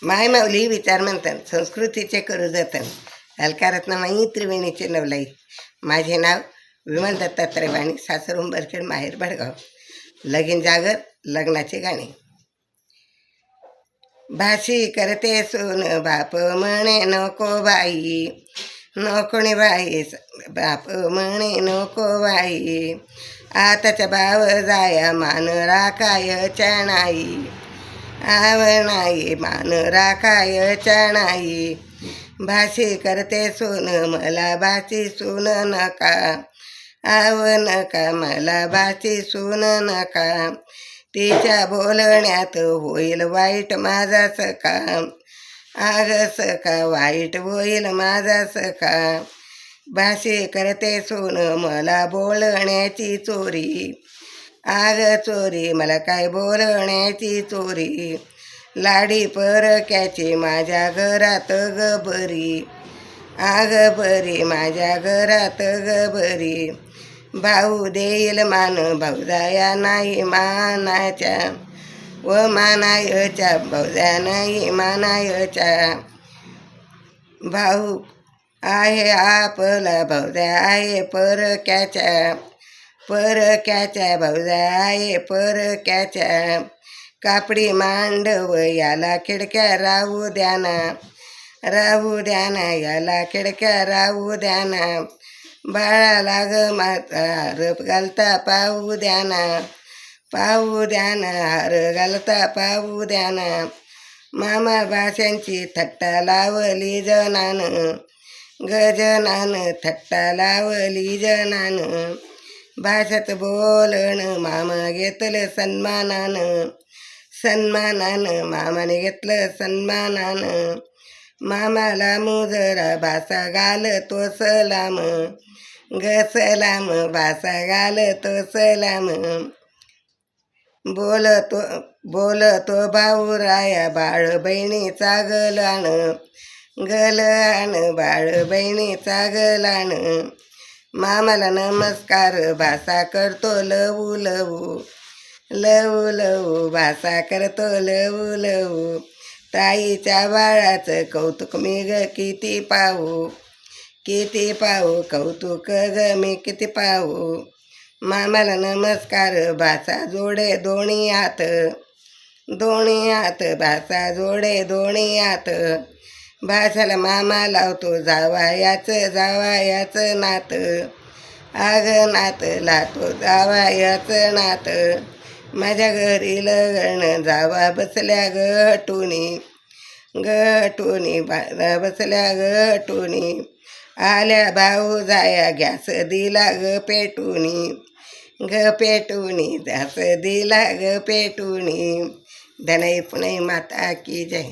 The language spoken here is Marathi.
माय माऊली विचार म्हणतात संस्कृतीचे करू जतन अलकारत्न माई त्रिवेणीचे नवलाई. माझे नाव विमल दत्तात्रय वाणी, सासर उंबरखेड, माहेर भडगाव. लगीन जागर लग्नाचे गाणे. भाशी करते सोन बाप म्हणे नको बाई, नकोणी बाई बाप म्हणे नको बाई. आताच्या भाव जाया मान राखायच्या नाही, आव नाही मान राखायच्या नाही. भाशी करते सोन मला भाची सून नका, आव नका मला भाची सून नका. तिच्या बोलण्यात होईल वाईट माझा सखा, आग सखा वाईट होईल माझा सखा. भाशी करते सोन मला बोलण्याची चोरी, आग चोरी मला काय बोलण्याची चोरी. लाडी परक्याची माझ्या घरात ग बरी, आग बरी माझ्या घरात ग बरी. भाऊ देईल मान भाऊजाया नाही मानाच्या, व मानायच्या भाऊजा नाही मानायच्या. भाऊ आहे आपला भाऊजा आहे परक्याच्या, परक्याच्या भाऊजा आहे परक्याच्या. कापडी मांडव याला खिडक्या राहू द्याना, राहू द्याना याला खिडक्या राहू द्याना. बाळाला ग माता हार घालता पाहू द्याना, पाहू द्याना हार घालता पाहू द्याना. मामा भाषांची थट्टा लावली जनान, गजनान थट्टा लावली जनान. भाषेत बोलण मामा घेतलं सन्मानानं, सन्मानानं मामाने घेतलं सन्मानानं. मामाला मुजरा भाषा घालतो सलाम, ग सलाम भाषा घालतो सलाम. बोलतो बोलतो भाऊ राया बाळ बहिणीचा गलाण, गलाण बाळ बहिणीचा गलाण. मामाला नमस्कार भाषा करतो लवू लवू, लवू लवू भाषा करतो लवू लवू. ताईच्या बाळाचं कौतुक मी ग किती पाहू, किती पाहू कौतुक ग मी किती पाहू. मामाला नमस्कार भाषा जोडे दोन्ही हात, दोन्ही हात भाषा जोडे दोन्ही हात. भाषाला मामा लावतो जावायाचं जावायाचं नात, आग नात लावतो जावायाचं नात. माझ्या घरी लग्न जावा बसल्या गटुनी, गटुनी बसल्या गटुनी. आल्या भाऊ जाया गॅस दिला ग पेटुनी, ग पेटुनी गॅस दिला ग पेटुनी. धनई पुणे माता की जय.